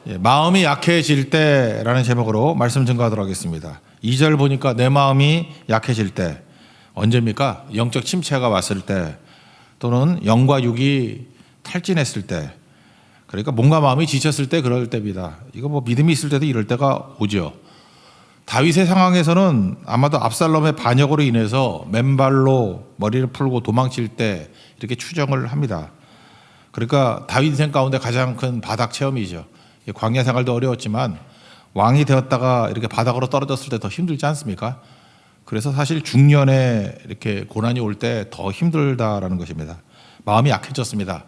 마음이 약해질 때라는 제목으로 말씀 증거하도록 하겠습니다. 2절 보니까 내 마음이 약해질 때 언제입니까? 영적 침체가 왔을 때 또는 영과 육이 탈진했을 때, 그러니까 몸과 마음이 지쳤을 때 그럴 때입니다. 이거 뭐 믿음이 있을 때도 이럴 때가 오죠. 다윗의 상황에서는 아마도 압살롬의 반역으로 인해서 맨발로 머리를 풀고 도망칠 때 이렇게 추정을 합니다. 그러니까 다윗 인생 가운데 가장 큰 바닥 체험이죠. 광야 생활도 어려웠지만 왕이 되었다가 이렇게 바닥으로 떨어졌을 때 더 힘들지 않습니까? 그래서 사실 중년에 이렇게 고난이 올 때 더 힘들다라는 것입니다. 마음이 약해졌습니다.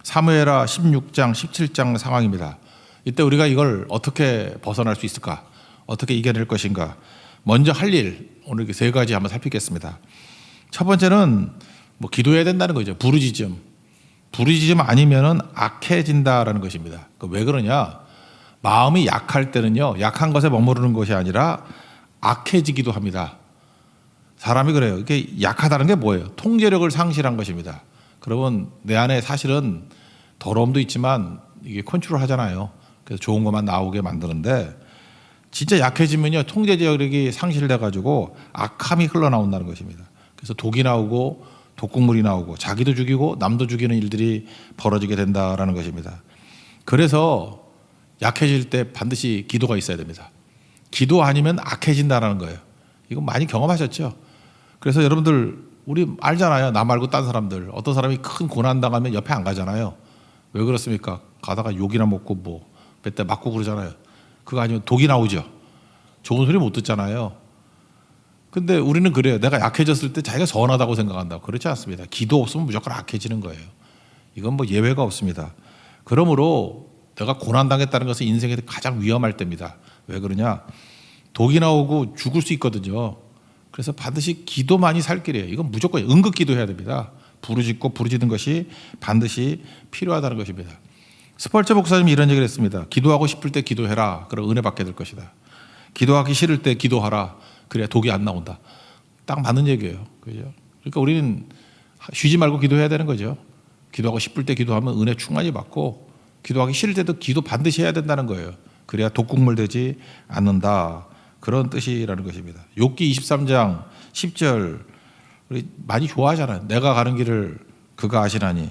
사무엘하 16장, 17장 상황입니다. 이때 우리가 이걸 어떻게 벗어날 수 있을까? 어떻게 이겨낼 것인가? 먼저 할 일, 오늘 이렇게 세 가지 한번 살피겠습니다. 첫 번째는 뭐 기도해야 된다는 거죠. 부르짖음. 부르짖음 아니면은 악해진다라는 것입니다. 왜 그러냐? 마음이 약할 때는요, 약한 것에 머무르는 것이 아니라 악해지기도 합니다. 사람이 그래요. 이게 약하다는 게 뭐예요? 통제력을 상실한 것입니다. 그러면 내 안에 사실은 더러움도 있지만 이게 컨트롤 하잖아요. 그래서 좋은 것만 나오게 만드는데 진짜 약해지면요, 통제력이 상실돼 가지고 악함이 흘러나온다는 것입니다. 그래서 독이 나오고 독극물이 나오고 자기도 죽이고 남도 죽이는 일들이 벌어지게 된다라는 것입니다. 그래서 약해질 때 반드시 기도가 있어야 됩니다. 기도 아니면 악해진다라는 거예요. 이거 많이 경험하셨죠? 그래서 여러분들 우리 알잖아요. 나 말고 딴 사람들. 어떤 사람이 큰 고난 당하면 옆에 안 가잖아요. 왜 그렇습니까? 가다가 욕이나 먹고 뭐 몇 대 맞고 그러잖아요. 그거 아니면 독이 나오죠. 좋은 소리 못 듣잖아요. 근데 우리는 그래요. 내가 약해졌을 때 자기가 선하다고 생각한다. 그렇지 않습니다. 기도 없으면 무조건 악해지는 거예요. 이건 뭐 예외가 없습니다. 그러므로 내가 고난당했다는 것은 인생에 가장 위험할 때입니다. 왜 그러냐? 독이 나오고 죽을 수 있거든요. 그래서 반드시 기도만이 살 길이에요. 이건 무조건 응급 기도해야 됩니다. 부르짖고 부르짖는 것이 반드시 필요하다는 것입니다. 스펄처 목사님이 이런 얘기를 했습니다. 기도하고 싶을 때 기도해라. 그럼 은혜 받게 될 것이다. 기도하기 싫을 때 기도하라. 그래야 독이 안 나온다. 딱 맞는 얘기예요. 그죠? 그러니까 우리는 쉬지 말고 기도해야 되는 거죠. 기도하고 싶을 때 기도하면 은혜 충만히 받고, 기도하기 싫을 때도 기도 반드시 해야 된다는 거예요. 그래야 독극물 되지 않는다. 그런 뜻이라는 것입니다. 욥기 23장 10절 우리 많이 좋아하잖아요. 내가 가는 길을 그가 아시나니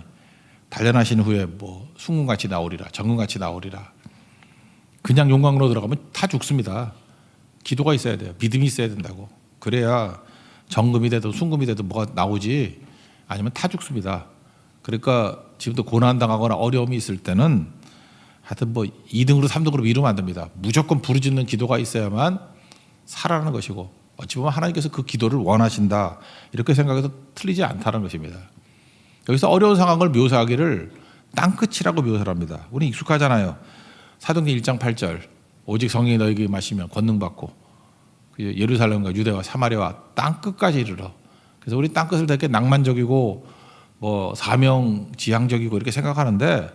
단련하신 후에 뭐 순금같이 나오리라, 정금같이 나오리라. 그냥 용광로 들어가면 다 죽습니다. 기도가 있어야 돼요. 믿음이 있어야 된다고. 그래야 정금이 되든 순금이 되든 뭐가 나오지, 아니면 타 죽습니다. 그러니까 지금도 고난당하거나 어려움이 있을 때는 하여튼 뭐 2등으로 3등으로 미루면 안 됩니다. 무조건 부르짖는 기도가 있어야만 살아나는 것이고, 어찌 보면 하나님께서 그 기도를 원하신다, 이렇게 생각해도 틀리지 않다는 것입니다. 여기서 어려운 상황을 묘사하기를 땅끝이라고 묘사를 합니다. 우리 익숙하잖아요. 사도행전 1장 8절 오직 성령이 너에게 마시면 권능받고 예루살렘과 유대와 사마리아와 땅끝까지 이르러. 그래서 우리 땅끝을 되게 낭만적이고 뭐 사명지향적이고 이렇게 생각하는데,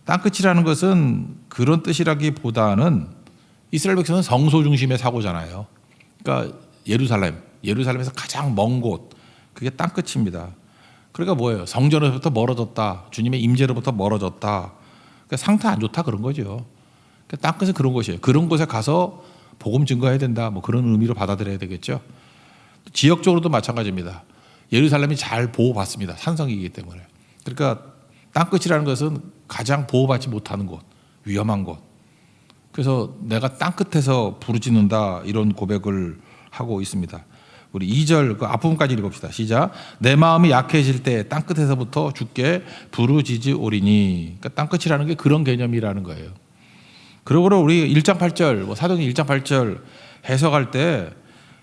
땅끝이라는 것은 그런 뜻이라기보다는 이스라엘 백성은 성소 중심의 사고잖아요. 그러니까 예루살렘에서 가장 먼 곳, 그게 땅끝입니다. 그러니까 뭐예요? 성전에서부터 멀어졌다. 주님의 임재로부터 멀어졌다. 그러니까 상태 안 좋다, 그런 거죠. 그러니까 땅끝은 그런 곳이에요. 그런 곳에 가서 복음 증거해야 된다, 뭐 그런 의미로 받아들여야 되겠죠. 지역적으로도 마찬가지입니다. 예루살렘이 잘 보호받습니다. 산성이기 때문에. 그러니까 땅끝이라는 것은 가장 보호받지 못하는 곳, 위험한 곳. 그래서 내가 땅끝에서 부르짖는다, 이런 고백을 하고 있습니다. 우리 2절 그 앞부분까지 읽읍시다. 시작. 내 마음이 약해질 때 땅끝에서부터 주께 부르짖으오리니. 그러니까 땅끝이라는 게 그런 개념이라는 거예요. 그러므로 우리 1장 8절, 뭐 사도행전 1장 8절 해석할 때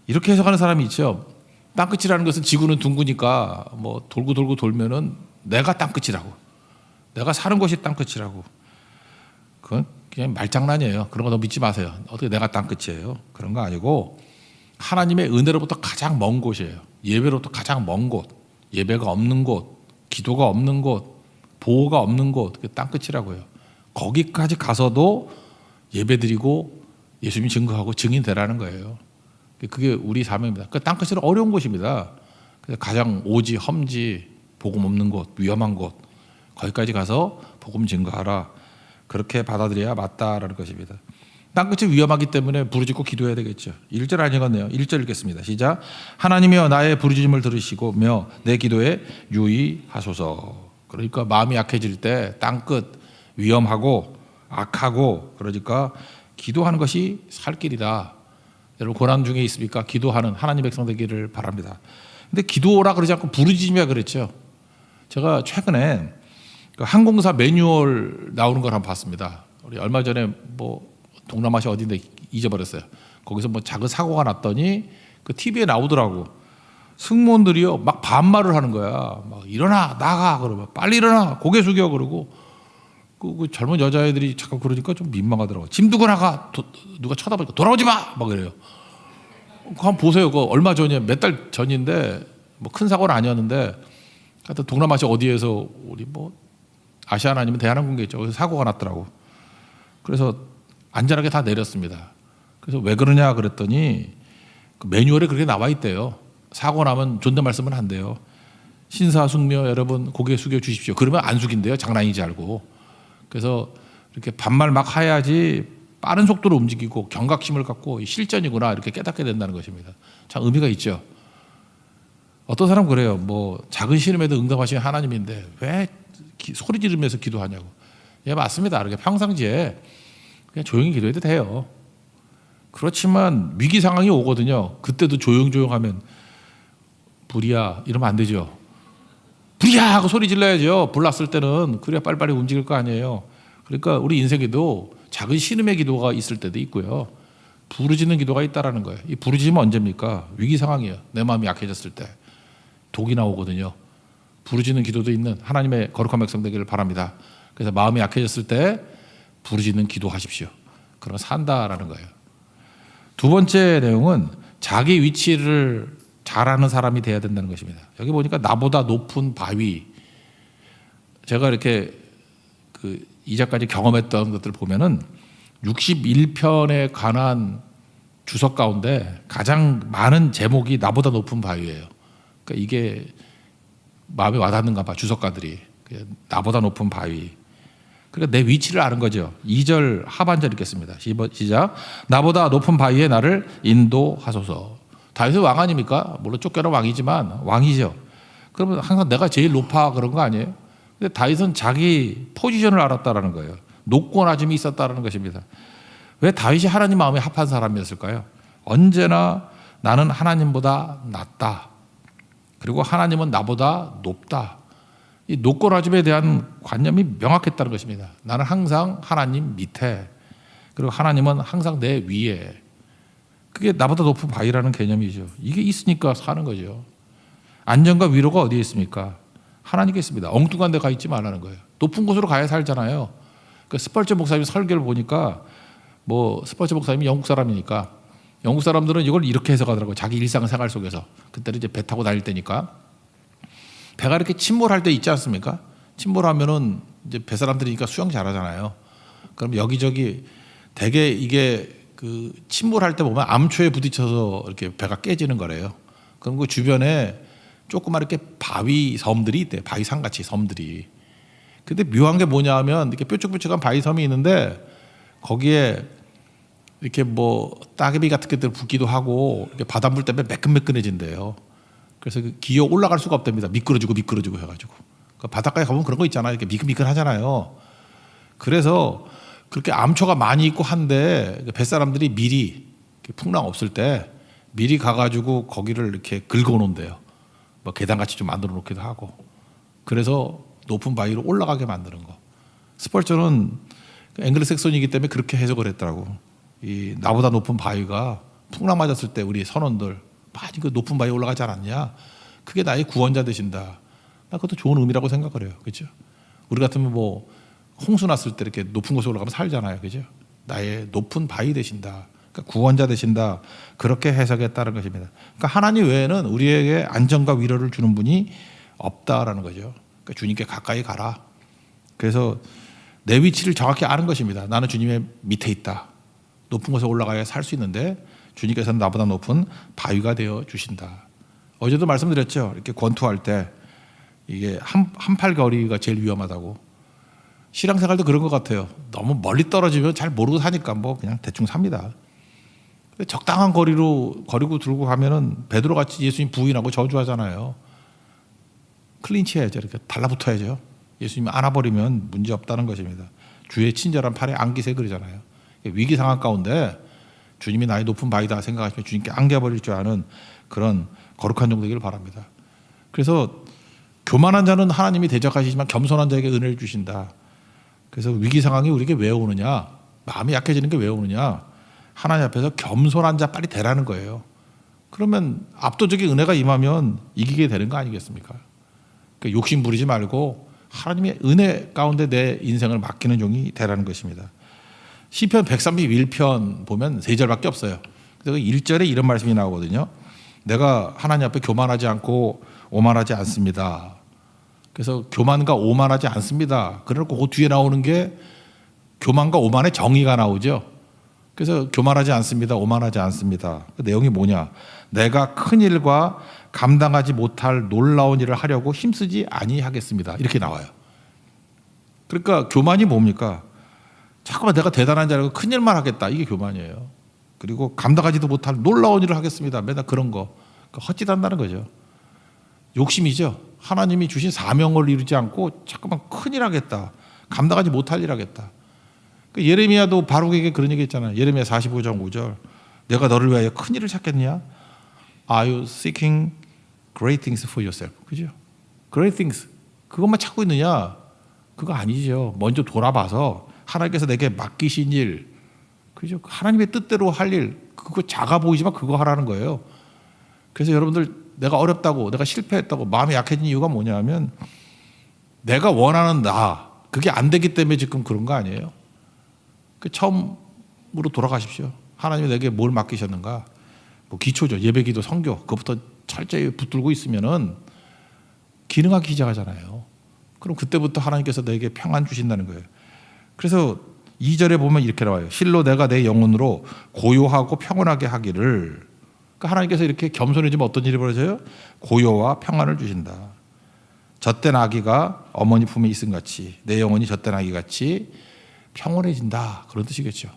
이렇게 해석하는 사람이 있죠. 땅끝이라는 것은 지구는 둥그니까 뭐 돌고 돌고 돌면은 내가 땅끝이라고, 내가 사는 곳이 땅끝이라고. 그건 그냥 말장난이에요. 그런 거 너무 믿지 마세요. 어떻게 내가 땅끝이에요? 그런 거 아니고 하나님의 은혜로부터 가장 먼 곳이에요. 예배로부터 가장 먼 곳, 예배가 없는 곳, 기도가 없는 곳, 보호가 없는 곳, 그게 땅끝이라고요. 거기까지 가서도 예배드리고 예수님 증거하고 증인되라는 거예요. 그게 우리 사명입니다. 그 땅끝은 어려운 곳입니다. 그래서 가장 오지, 험지, 복음 없는 곳, 위험한 곳, 거기까지 가서 복음 증거하라. 그렇게 받아들여야 맞다라는 것입니다. 땅끝이 위험하기 때문에 부르짖고 기도해야 되겠죠. 1절 아니겠네요. 1절 읽겠습니다. 시작. 하나님이여 나의 부르짖음을 들으시고며 내 기도에 유의하소서. 그러니까 마음이 약해질 때 땅끝 위험하고 악하고 그러니까 기도하는 것이 살 길이다. 여러분 고난 중에 있습니까? 기도하는 하나님 백성 되기를 바랍니다. 근데 기도라 그러지 않고 부르짖으며 그랬죠. 제가 최근에 그 항공사 매뉴얼 나오는 걸 한번 봤습니다. 우리 얼마 전에 뭐 동남아시아 어딘데 잊어버렸어요. 거기서 뭐 작은 사고가 났더니 그 TV에 나오더라고. 승무원들이요 막 반말을 하는 거야. 막 일어나 나가 그러면 빨리 일어나 고개 숙여 그러고 그 젊은 여자애들이 잠깐 그러니까 좀 민망하더라고. 짐 두고 나가 누가 쳐다보니까 돌아오지 마 막 이래요. 그거 한번 보세요. 그 얼마 전에 몇 달 전인데 뭐 큰 사고는 아니었는데 하여튼 동남아시아 어디에서 우리 뭐 아시아나 아니면 대한항공이겠죠. 거기서 사고가 났더라고. 그래서 안전하게 다 내렸습니다. 그래서 왜 그러냐 그랬더니 그 매뉴얼에 그렇게 나와 있대요. 사고 나면 존댓말 쓰면 안 돼요. 신사숙녀 여러분 고개 숙여 주십시오. 그러면 안 숙인대요. 장난이지 알고. 그래서 이렇게 반말 막 해야지 빠른 속도로 움직이고 경각심을 갖고 실전이구나 이렇게 깨닫게 된다는 것입니다. 참 의미가 있죠. 어떤 사람 그래요. 뭐 작은 시름에도 응답하시는 하나님인데 왜 소리 지르면서 기도하냐고. 예, 맞습니다. 이렇게 평상시에 그냥 조용히 기도해도 돼요. 그렇지만 위기 상황이 오거든요. 그때도 조용조용하면 불이야 이러면 안 되죠. 불이야 하고 소리 질러야죠. 불 났을 때는 그래야 빨리빨리 움직일 거 아니에요. 그러니까 우리 인생에도 작은 신음의 기도가 있을 때도 있고요. 부르짖는 기도가 있다라는 거예요. 이 부르짖으면 언제입니까? 위기 상황이에요. 내 마음이 약해졌을 때 독이 나오거든요. 부르짖는 기도도 있는 하나님의 거룩한 백성 되기를 바랍니다. 그래서 마음이 약해졌을 때 부르짖는 기도하십시오. 그러면 산다라는 거예요. 두 번째 내용은 자기 위치를 잘 아는 사람이 돼야 된다는 것입니다. 여기 보니까 나보다 높은 바위. 제가 이렇게 그 이제까지 경험했던 것들 보면은 61편에 관한 주석 가운데 가장 많은 제목이 나보다 높은 바위예요. 그러니까 이게 마음에 와닿는가 봐 주석가들이. 나보다 높은 바위. 그러니까 내 위치를 아는 거죠. 2절 하반절 읽겠습니다. 시작. 나보다 높은 바위에 나를 인도하소서. 다윗은 왕 아닙니까? 물론 쫓겨난 왕이지만 왕이죠. 그러면 항상 내가 제일 높아 그런 거 아니에요? 근데 다윗은 자기 포지션을 알았다라는 거예요. 노권아짐이 있었다라는 것입니다. 왜 다윗이 하나님 마음에 합한 사람이었을까요? 언제나 나는 하나님보다 낫다. 그리고 하나님은 나보다 높다. 이 노권아짐에 대한 관념이 명확했다는 것입니다. 나는 항상 하나님 밑에 그리고 하나님은 항상 내 위에. 그게 나보다 높은 바위라는 개념이죠. 이게 있으니까 사는 거죠. 안전과 위로가 어디에 있습니까? 하나님께 있습니다. 엉뚱한 데 가 있지 말라는 거예요. 높은 곳으로 가야 살잖아요. 그 스펄전 목사님 설교를 보니까 뭐 스펄전 목사님이 영국 사람이니까 영국 사람들은 이걸 이렇게 해석하더라고요. 자기 일상생활 속에서. 그때는 이제 배 타고 다닐 때니까 배가 이렇게 침몰할 때 있지 않습니까? 침몰하면은 이제 배 사람들이니까 수영 잘하잖아요. 그럼 여기저기 되게 이게 그 침몰할 때 보면 암초에 부딪혀서 이렇게 배가 깨지는 거래요. 그럼 그 주변에 조그만 이렇게 바위 섬들이 있대요. 바위 산같이 섬들이. 근데 묘한 게 뭐냐 하면 이렇게 뾰족뾰족한 바위 섬이 있는데 거기에 이렇게 뭐 따개비 같은 것들 붙기도 하고 이렇게 바닷물 때문에 매끈매끈해진대요. 그래서 그 기어 올라갈 수가 없답니다. 미끄러지고 해가지고. 그 바닷가에 가보면 그런 거 있잖아요. 이렇게 미끈미끈하잖아요. 그래서 그렇게 암초가 많이 있고 한데 뱃사람들이 미리 풍랑 없을 때 미리 가가지고 거기를 이렇게 긁어놓는데요. 뭐 계단같이 좀 만들어 놓기도 하고. 그래서 높은 바위로 올라가게 만드는 거. 스펄전은 앵글로색손이기 때문에 그렇게 해석을 했더라고. 이 나보다 높은 바위가 풍랑 맞았을 때 우리 선원들 많이 그 높은 바위에 올라가지 않았냐? 그게 나의 구원자 되신다. 나 그것도 좋은 의미라고 생각을 해요. 그렇죠? 우리 같으면 뭐 홍수 났을 때 이렇게 높은 곳에 올라가면 살잖아요. 그죠? 나의 높은 바위 되신다. 그러니까 구원자 되신다. 그렇게 해석했다는 것입니다. 그러니까 하나님 외에는 우리에게 안정과 위로를 주는 분이 없다라는 거죠. 그러니까 주님께 가까이 가라. 그래서 내 위치를 정확히 아는 것입니다. 나는 주님의 밑에 있다. 높은 곳에 올라가야 살 수 있는데 주님께서는 나보다 높은 바위가 되어 주신다. 어제도 말씀드렸죠. 이렇게 권투할 때 이게 한 팔 거리가 제일 위험하다고. 신앙생활도 그런 것 같아요. 너무 멀리 떨어지면 잘 모르고 사니까 뭐 그냥 대충 삽니다. 적당한 거리고 들고 가면은 베드로 같이 예수님 부인하고 저주하잖아요. 클린치해야죠. 이렇게 달라붙어야죠. 예수님 안아버리면 문제 없다는 것입니다. 주의 친절한 팔에 안기세 그러잖아요. 위기 상황 가운데 주님이 나의 높은 바위다 생각하시면 주님께 안겨버릴 줄 아는 그런 거룩한 종 되기를 바랍니다. 그래서 교만한 자는 하나님이 대적하시지만 겸손한 자에게 은혜를 주신다. 그래서 위기 상황이 우리에게 왜 오느냐, 마음이 약해지는 게 왜 오느냐, 하나님 앞에서 겸손한 자 빨리 되라는 거예요. 그러면 압도적인 은혜가 임하면 이기게 되는 거 아니겠습니까? 그러니까 욕심 부리지 말고 하나님의 은혜 가운데 내 인생을 맡기는 종이 되라는 것입니다. 시편 131편 보면 3절밖에 없어요. 그래서 1절에 이런 말씀이 나오거든요. 내가 하나님 앞에 교만하지 않고 오만하지 않습니다. 그래서 교만과 오만하지 않습니다. 그래놓고 그 뒤에 나오는 게 교만과 오만의 정의가 나오죠. 그래서 교만하지 않습니다. 오만하지 않습니다. 그 내용이 뭐냐? 내가 큰 일과 감당하지 못할 놀라운 일을 하려고 힘쓰지 아니하겠습니다. 이렇게 나와요. 그러니까 교만이 뭡니까? 자꾸만 내가 대단한 자라고 큰 일만 하겠다. 이게 교만이에요. 그리고 감당하지도 못할 놀라운 일을 하겠습니다. 맨날 그런 거. 헛짓한다는 거죠. 욕심이죠. 하나님이 주신 사명을 이루지 않고 자꾸만 큰일 하겠다. 감당하지 못할 일 하겠다. 예레미야도 바룩에게 그런 얘기 했잖아요. 예레미야 45장 5절. 내가 너를 위하여 큰 일을 찾겠느냐? Are you seeking great things for yourself? 그죠? Great things. 그것만 찾고 있느냐? 그거 아니죠. 먼저 돌아봐서 하나님께서 내게 맡기신 일, 그죠? 하나님의 뜻대로 할 일, 그거 작아 보이지만 그거 하라는 거예요. 그래서 여러분들 내가 어렵다고, 내가 실패했다고 마음이 약해진 이유가 뭐냐면 내가 원하는 나, 그게 안 되기 때문에 지금 그런 거 아니에요. 그 처음으로 돌아가십시오. 하나님이 내게 뭘 맡기셨는가? 뭐 기초죠. 예배기도 선교. 그것부터 철저히 붙들고 있으면은 기능하기 시작하잖아요. 그럼 그때부터 하나님께서 내게 평안 주신다는 거예요. 그래서 2절에 보면 이렇게 나와요. 실로 내가 내 영혼으로 고요하고 평온하게 하기를. 그러니까 하나님께서 이렇게 겸손해지면 어떤 일이 벌어져요? 고요와 평안을 주신다. 젖된 아기가 어머니 품에 있음 같이 내 영혼이 젖된 아기 같이 평온해진다. 그런 뜻이겠죠.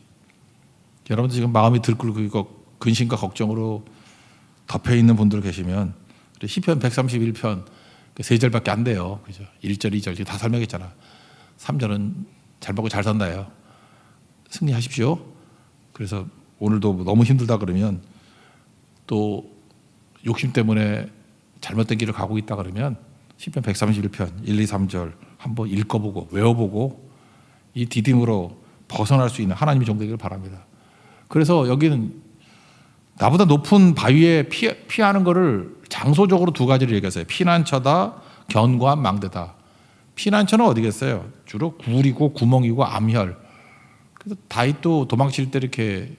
여러분들 지금 마음이 들끓고 근심과 걱정으로 덮여 있는 분들 계시면 시편 131편 3절밖에 안 돼요. 그죠? 1절, 2절 지금 다 설명했잖아. 3절은 잘 먹고 잘 산다예요. 승리하십시오. 그래서 오늘도 너무 힘들다 그러면 또 욕심 때문에 잘못된 길을 가고 있다 그러면 시편 131편 1, 2, 3절 한번 읽어보고 외워보고 이 디딤으로 벗어날 수 있는 하나님의 종 되기를 바랍니다. 그래서 여기는 나보다 높은 바위에 피하는 것을 장소적으로 2가지를 얘기했어요. 피난처다, 견고한 망대다. 피난처는 어디겠어요? 주로 굴이고 구멍이고 암혈. 그래서 다윗도 도망칠 때 이렇게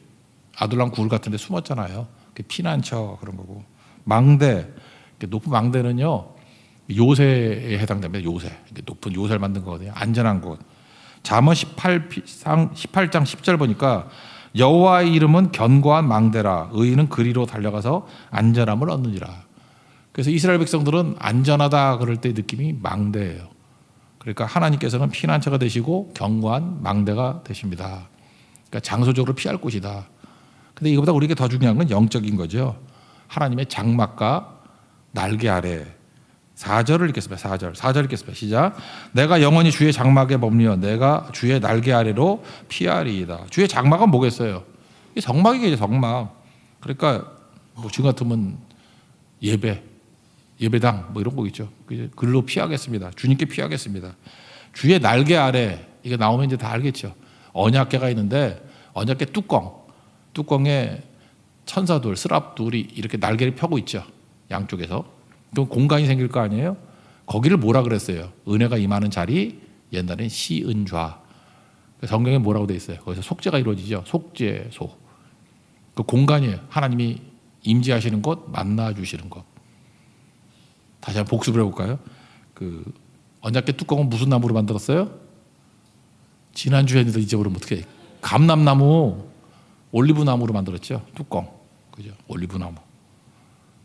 아둘람 굴 같은 데 숨었잖아요. 피난처 그런 거고. 망대, 높은 망대는요 요새에 해당됩니다. 요새. 높은 요새를 만든 거거든요. 안전한 곳. 잠언 18장 10절 보니까 여호와의 이름은 견고한 망대라 의인은 그리로 달려가서 안전함을 얻느니라. 그래서 이스라엘 백성들은 안전하다 그럴 때 느낌이 망대예요. 그러니까 하나님께서는 피난처가 되시고 견고한 망대가 되십니다. 그러니까 장소적으로 피할 곳이다. 근데 이거보다 우리에게 더 중요한 건 영적인 거죠. 하나님의 장막과 날개 아래. 4절을 읽겠습니다. 4절 읽겠습니다. 시작. 내가 영원히 주의 장막에 머물며 내가 주의 날개 아래로 피하리이다. 주의 장막은 뭐겠어요? 이 성막이겠죠. 성막. 그러니까 뭐 지금 같으면 예배당 뭐 이런 거겠죠. 글로 피하겠습니다. 주님께 피하겠습니다. 주의 날개 아래. 이게 나오면 이제 다 알겠죠. 언약궤가 있는데 언약궤 뚜껑에 천사둘, 스랍둘이 이렇게 날개를 펴고 있죠. 양쪽에서. 그럼 공간이 생길 거 아니에요? 거기를 뭐라 그랬어요? 은혜가 임하는 자리, 옛날엔 시은좌. 성경에 뭐라고 돼 있어요? 거기서 속죄가 이루어지죠. 속죄소. 그 공간이에요. 하나님이 임재하시는 곳, 만나주시는 곳. 다시 한번 복습을 해볼까요? 그 언약궤 뚜껑은 무슨 나무로 만들었어요? 지난주에 했는데 잊어버리면 어떡해. 감람나무, 올리브나무로 만들었죠. 뚜껑. 그죠? 올리브나무.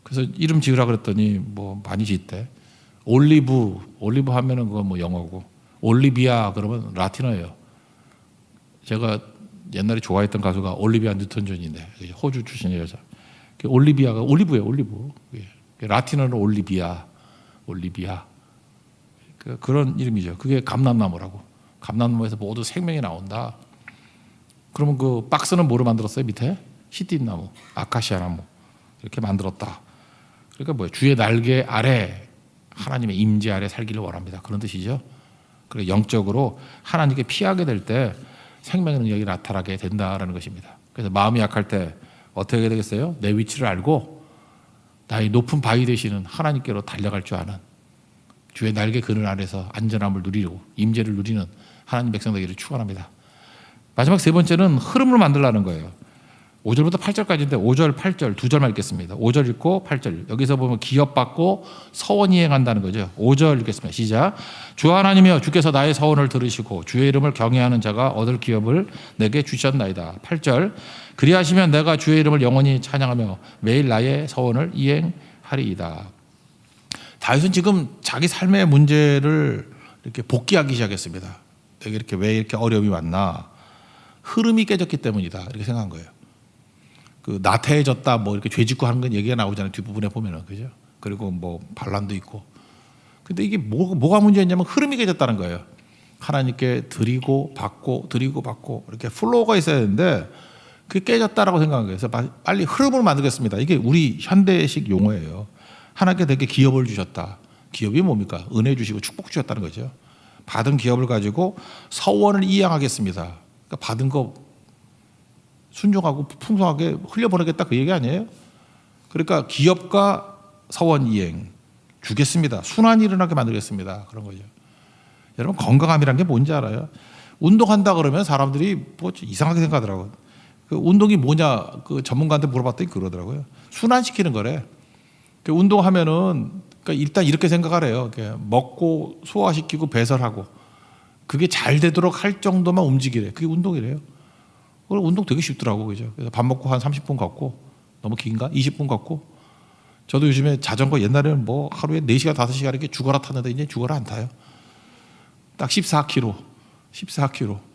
그래서 이름 지으라 그랬더니 뭐 많이 짓대. 올리브 하면은 그거 뭐 영어고 올리비아 그러면 라틴어예요. 제가 옛날에 좋아했던 가수가 올리비아 뉴턴 존인데 호주 출신의 여자. 올리비아가 올리브예요, 올리브. 라틴어는 올리비아. 그런 이름이죠. 그게 감람나무라고. 감람나무에서 모두 생명이 나온다. 그러면 그 박스는 뭐로 만들었어요? 밑에 시띠나무, 아카시아 나무 이렇게 만들었다. 그러니까 뭐예요? 주의 날개 아래 하나님의 임재 아래 살기를 원합니다. 그런 뜻이죠. 그리고 영적으로 하나님께 피하게 될 때 생명의 능력이 나타나게 된다라는 것입니다. 그래서 마음이 약할 때 어떻게 되겠어요? 내 위치를 알고 나의 높은 바위 되시는 하나님께로 달려갈 줄 아는 주의 날개 그늘 아래서 안전함을 누리고 임재를 누리는 하나님 백성 되기를 축원합니다. 마지막 세 번째는 흐름을 만들라는 거예요. 5절부터 8절까지인데 5절, 8절 두 절만 읽겠습니다. 5절 읽고 8절. 여기서 보면 기업받고 서원 이행한다는 거죠. 5절 읽겠습니다. 시작. 주 하나님이여 주께서 나의 서원을 들으시고 주의 이름을 경외하는 자가 얻을 기업을 내게 주셨나이다. 8절. 그리하시면 내가 주의 이름을 영원히 찬양하며 매일 나의 서원을 이행하리이다. 다윗은 지금 자기 삶의 문제를 이렇게 복귀하기 시작했습니다. 내가 이렇게 왜 이렇게 어려움이 왔나? 흐름이 깨졌기 때문이다. 이렇게 생각한 거예요. 그 나태해졌다 뭐 이렇게 죄짓고 하는 건 얘기가 나오잖아요. 뒷부분에 보면은. 그죠? 그리고 뭐 반란도 있고. 근데 이게 뭐가 문제였냐면 흐름이 깨졌다는 거예요. 하나님께 드리고 받고 이렇게 플로우가 있어야 되는데 그게 깨졌다라고 생각한 거예요. 그래서 빨리 흐름을 만들겠습니다. 이게 우리 현대식 용어예요. 하나님께 되게 기업을 주셨다. 기업이 뭡니까? 은혜 주시고 축복 주셨다는 거죠. 받은 기업을 가지고 서원을 이행하겠습니다. 그러니까 받은 거 순종하고 풍성하게 흘려보내겠다 그 얘기 아니에요? 그러니까 기업과 서원 이행 주겠습니다. 순환이 일어나게 만들겠습니다. 그런 거죠. 여러분 건강함이란 게 뭔지 알아요? 운동한다 그러면 사람들이 뭐 이상하게 생각하더라고요. 그 운동이 뭐냐 그 전문가한테 물어봤더니 그러더라고요. 순환시키는 거래. 그 운동하면은 그러니까 일단 이렇게 생각하래요. 먹고 소화시키고 배설하고 그게 잘 되도록 할 정도만 움직이래. 그게 운동이래요. 운동 되게 쉽더라고. 그죠? 그래서 밥 먹고 한 30분 걷고 너무 긴가? 20분 걷고 저도 요즘에 자전거 옛날에는 뭐 하루에 4시간 5시간 이렇게 죽어라 탔는데 이제 죽어라 안 타요. 딱 14km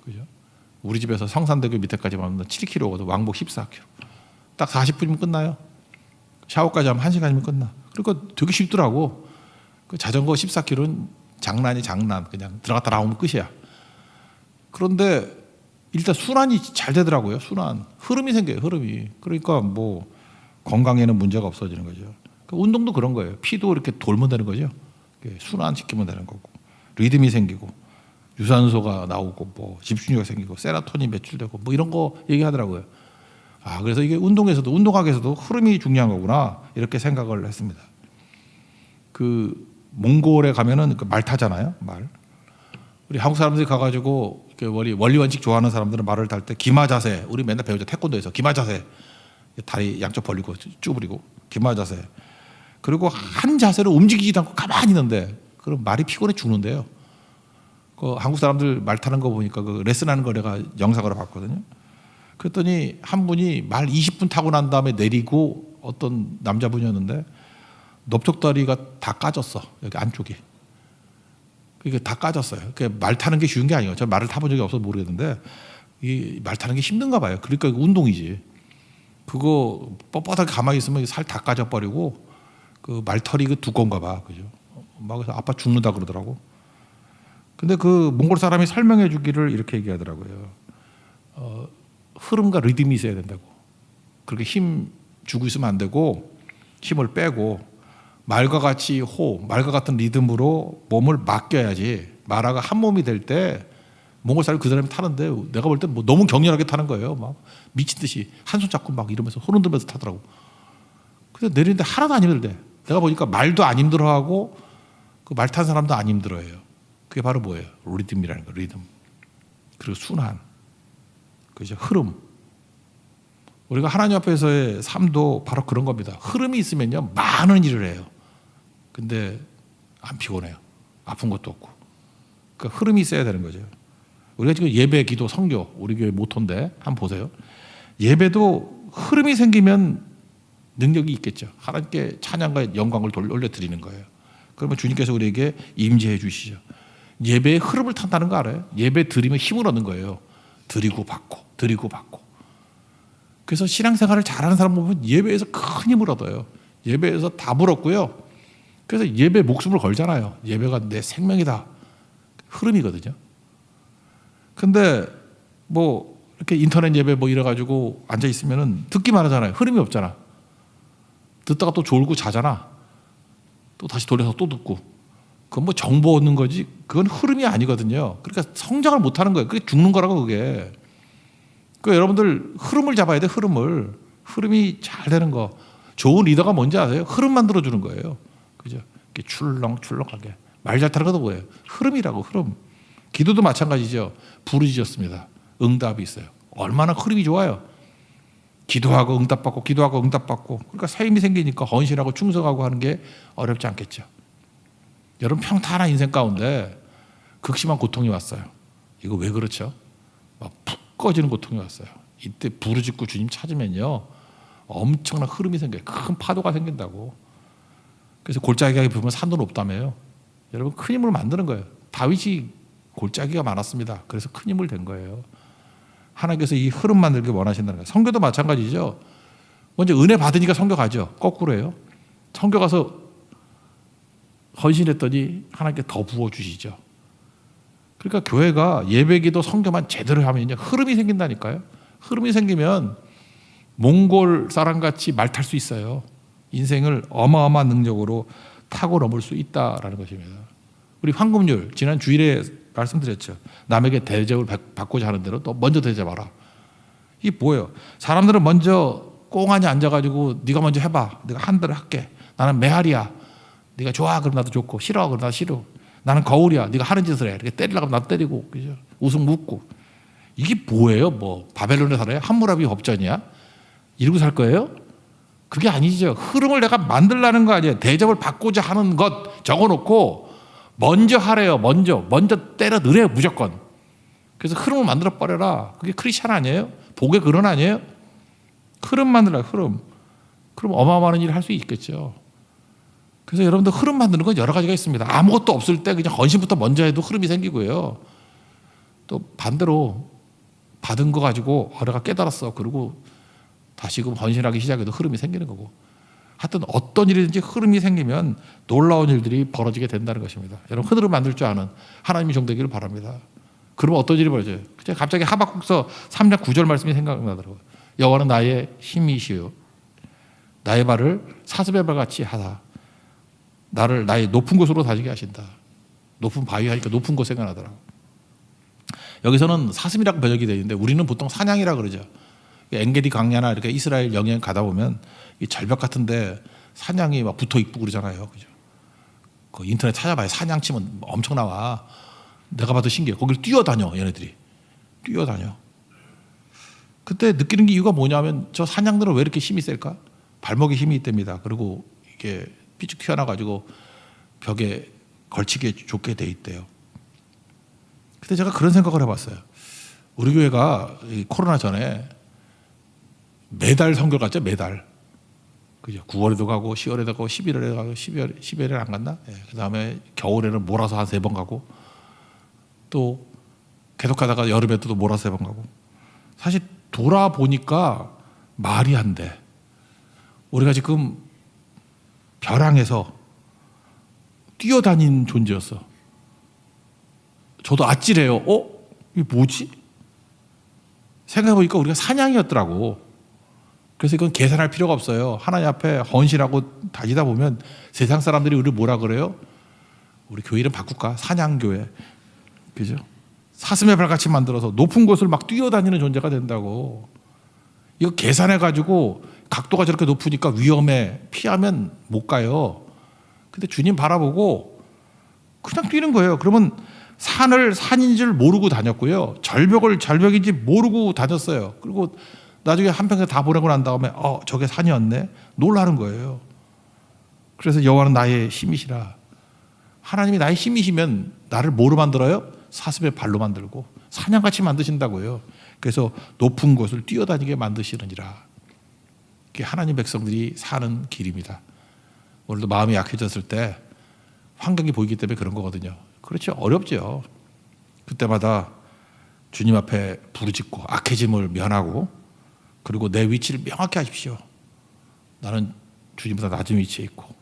그죠? 우리 집에서 성산대교 밑에까지 가면 7km거든. 왕복 14km. 딱 40분이면 끝나요. 샤워까지 하면 1시간이면 끝나. 그러니까 되게 쉽더라고. 그 자전거 14km는 장난. 그냥 들어갔다 나오면 끝이야. 그런데 일단 순환이 잘 되더라고요. 순환. 흐름이 생겨요. 흐름이. 그러니까 뭐 건강에는 문제가 없어지는 거죠. 그러니까 운동도 그런 거예요. 피도 이렇게 돌면 되는 거죠. 순환시키면 되는 거고. 리듬이 생기고 유산소가 나오고 뭐 집중력이 생기고 세로토닌 배출되고 뭐 이런 거 얘기하더라고요. 아, 그래서 이게 운동학에서도 흐름이 중요한 거구나 이렇게 생각을 했습니다. 그 몽골에 가면은 말 타잖아요. 말. 우리 한국 사람들이 가가지고 원리 원칙 좋아하는 사람들은 말을 탈 때 기마 자세. 우리 맨날 배우죠. 태권도에서 기마 자세. 다리 양쪽 벌리고 쭈그리고 기마 자세. 그리고 한 자세로 움직이지도 않고 가만히 있는데 그럼 말이 피곤해 죽는데요. 그 한국 사람들 말 타는 거 보니까 그 레슨하는 거 내가 영상으로 봤거든요. 그랬더니 한 분이 말 20분 타고 난 다음에 내리고 어떤 남자분이었는데 넓적다리가 다 까졌어. 여기 안쪽이. 이게 다 까졌어요. 말 타는 게 쉬운 게 아니에요. 저 말을 타본 적이 없어서 모르겠는데 이 말 타는 게 힘든가 봐요. 그러니까 운동이지. 그거 뻣뻣하게 가만히 있으면 살 다 까져버리고 그 말털이 그 두꺼운가 봐. 그죠? 막 그래서 아빠 죽는다 그러더라고. 근데 그 몽골 사람이 설명해 주기를 이렇게 얘기하더라고요. 흐름과 리듬이 있어야 된다고. 그렇게 힘 주고 있으면 안 되고 힘을 빼고 말과 같이 말과 같은 리듬으로 몸을 맡겨야지. 말하가 한 몸이 될 때 몽골 사람이 그 사람이 타는데 내가 볼 때 뭐 너무 격렬하게 타는 거예요. 막 미친 듯이 한 손 잡고 막 이러면서 손 흔들면서 타더라고. 그래서 내리는데 하나도 안 힘들대. 내가 보니까 말도 안 힘들어하고 그 말 탄 사람도 안 힘들어해요. 그게 바로 뭐예요? 리듬이라는 거, 리듬. 그리고 순환. 그죠? 흐름. 우리가 하나님 앞에서의 삶도 바로 그런 겁니다. 흐름이 있으면요, 많은 일을 해요. 근데 안 피곤해요. 아픈 것도 없고. 그러니까 흐름이 있어야 되는 거죠. 우리가 지금 예배, 기도, 선교, 우리 교회 모토인데 한번 보세요. 예배도 흐름이 생기면 능력이 있겠죠. 하나님께 찬양과 영광을 올려드리는 거예요. 그러면 주님께서 우리에게 임재해 주시죠. 예배의 흐름을 탄다는 거 알아요? 예배 드리면 힘을 얻는 거예요. 드리고 받고 드리고 받고. 그래서 신앙생활을 잘하는 사람 보면 예배에서 큰 힘을 얻어요. 예배에서 답을 얻고요. 그래서 예배 목숨을 걸잖아요. 예배가 내 생명이다. 흐름이거든요. 근데 뭐 이렇게 인터넷 예배 뭐 이래가지고 앉아 있으면은 듣기만 하잖아요. 흐름이 없잖아. 듣다가 또 졸고 자잖아. 또 다시 돌려서 또 듣고. 그건 뭐 정보 얻는 거지. 그건 흐름이 아니거든요. 그러니까 성장을 못 하는 거예요. 그게 죽는 거라고 그게. 그 여러분들 흐름을 잡아야 돼. 흐름이 잘 되는 거. 좋은 리더가 뭔지 아세요? 흐름 만들어 주는 거예요. 그죠? 이렇게 출렁출렁하게 말 잘 타는 것도 뭐예요? 흐름이라고. 흐름. 기도도 마찬가지죠. 부르짖었습니다. 응답이 있어요. 얼마나 흐름이 좋아요. 기도하고 응답받고 기도하고 응답받고. 그러니까 새 힘이 생기니까 헌신하고 충성하고 하는 게 어렵지 않겠죠. 여러분 평탄한 인생 가운데 극심한 고통이 왔어요. 이거 왜 그렇죠? 막 푹 꺼지는 고통이 왔어요. 이때 부르짖고 주님 찾으면요 엄청난 흐름이 생겨요. 큰 파도가 생긴다고. 그래서 골짜기가 보면 산도 높다며요. 여러분 큰 힘을 만드는 거예요. 다윗이 골짜기가 많았습니다. 그래서 큰 힘을 된 거예요. 하나님께서 이 흐름 만들기 원하신다는 거예요. 선교도 마찬가지죠. 먼저 은혜 받으니까 선교 가죠. 거꾸로 해요. 선교 가서 헌신했더니 하나님께 더 부어주시죠. 그러니까 교회가 예배기도 선교만 제대로 하면요 흐름이 생긴다니까요. 흐름이 생기면 몽골 사람같이 말 탈 수 있어요. 인생을 어마어마한 능력으로 타고 넘을 수 있다라는 것입니다. 우리 황금률 지난 주일에 말씀드렸죠. 남에게 대접을 받고자 하는 대로 또 먼저 대접하라. 이게 뭐예요? 사람들은 먼저 꽁하니 앉아가지고 네가 먼저 해봐. 내가 한 대로 할게. 나는 메아리야. 네가 좋아 그럼 나도 좋고 싫어 그럼 나도 싫어. 나는 거울이야. 네가 하는 짓을 해. 이렇게 때리려고 나도 때리고 그죠? 웃음 묻고. 이게 뭐예요? 뭐 바벨론에 살아요? 함무라비 법전이야? 이러고 살 거예요? 그게 아니죠. 흐름을 내가 만들라는 거 아니에요. 대접을 받고자 하는 것 적어놓고 먼저 하래요. 먼저 때려 넣으래요. 무조건. 그래서 흐름을 만들어 버려라. 그게 크리스찬 아니에요? 복의 근원 아니에요? 흐름 만들라. 흐름. 그럼 어마어마한 일을 할 수 있겠죠. 그래서 여러분들 흐름 만드는 건 여러 가지가 있습니다. 아무것도 없을 때 그냥 헌신부터 먼저 해도 흐름이 생기고요. 또 반대로 받은 거 가지고 내가 깨달았어. 그리고 다시금 헌신하기 시작해도 흐름이 생기는 거고. 하여튼 어떤 일이든지 흐름이 생기면 놀라운 일들이 벌어지게 된다는 것입니다. 여러분 흐름을 만들 줄 아는 하나님이 종되기를 바랍니다. 그러면 어떤 일이 벌어져요? 갑자기 하박국서 3장 9절 말씀이 생각나더라고요. 여호와는 나의 힘이시요 나의 발을 사슴의 발같이 하사 나를 나의 높은 곳으로 다니게 하신다. 높은 바위 하니까 높은 곳 생각나더라고요. 여기서는 사슴이라고 번역이 되어 있는데 우리는 보통 사냥이라 그러죠. 엔게디 강야나 이렇게 이스라엘 영양 가다 보면 이 절벽 같은데 사냥이 막 붙어 있고 그러잖아요. 그죠? 그 인터넷 찾아봐요. 사냥 치면 엄청 나와. 내가 봐도 신기해. 거길 뛰어다녀, 얘네들이. 뛰어다녀. 그때 느끼는 게 이유가 뭐냐면 저 사냥들은 왜 이렇게 힘이 셀까? 발목에 힘이 있답니다. 그리고 이게 삐죽 튀어나가지고 벽에 걸치기에 좋게 돼 있대요. 그때 제가 그런 생각을 해봤어요. 우리 교회가 코로나 전에 매달 선교 갔죠, 매달. 그죠? 9월에도 가고, 10월에도 가고, 11월에도 가고, 12월에 안 갔나? 네. 그 다음에 겨울에는 몰아서 한 3번 가고, 또 계속 가다가 여름에도 또 몰아서 3번 가고. 사실 돌아보니까 말이 안 돼. 우리가 지금 벼랑에서 뛰어다닌 존재였어. 저도 아찔해요. 이게 뭐지? 생각해보니까 우리가 사냥이었더라고. 그래서 이건 계산할 필요가 없어요. 하나님 앞에 헌신하고 다니다 보면 세상 사람들이 우리를 뭐라 그래요? 우리 교회 이름 바꿀까? 사냥교회. 그죠? 사슴의 발같이 만들어서 높은 곳을 막 뛰어다니는 존재가 된다고. 이거 계산해가지고 각도가 저렇게 높으니까 위험해. 피하면 못 가요. 근데 주님 바라보고 그냥 뛰는 거예요. 그러면 산을 산인 줄 모르고 다녔고요. 절벽을 절벽인지 모르고 다녔어요. 그리고 나중에 한평생 다 보내고 난 다음에 저게 산이었네. 놀라는 거예요. 그래서 여호와는 나의 힘이시라. 하나님이 나의 힘이시면 나를 뭐로 만들어요? 사슴의 발로 만들고 사냥같이 만드신다고요. 그래서 높은 곳을 뛰어다니게 만드시느니라. 그게 하나님 백성들이 사는 길입니다. 오늘도 마음이 약해졌을 때 환경이 보이기 때문에 그런 거거든요. 그렇죠. 어렵죠. 그때마다 주님 앞에 부르짖고 악해짐을 면하고 그리고 내 위치를 명확히 하십시오. 나는 주님보다 낮은 위치에 있고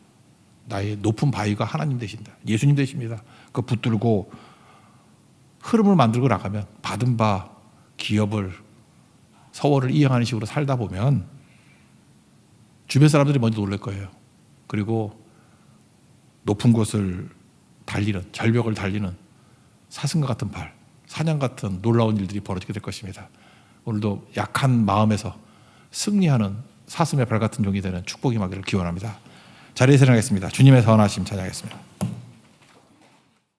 나의 높은 바위가 하나님 되신다. 예수님 되십니다. 그 붙들고 흐름을 만들고 나가면 받은 바 기업을 서원을 이행하는 식으로 살다 보면 주변 사람들이 먼저 놀랄 거예요. 그리고 높은 곳을 달리는 절벽을 달리는 사슴과 같은 발, 사냥 같은 놀라운 일들이 벌어지게 될 것입니다. 오늘도 약한 마음에서 승리하는 사슴의 발 같은 종이 되는 축복이 임하기를 기원합니다. 자리에서 일어나겠습니다. 주님의 선하심 찬양하겠습니다.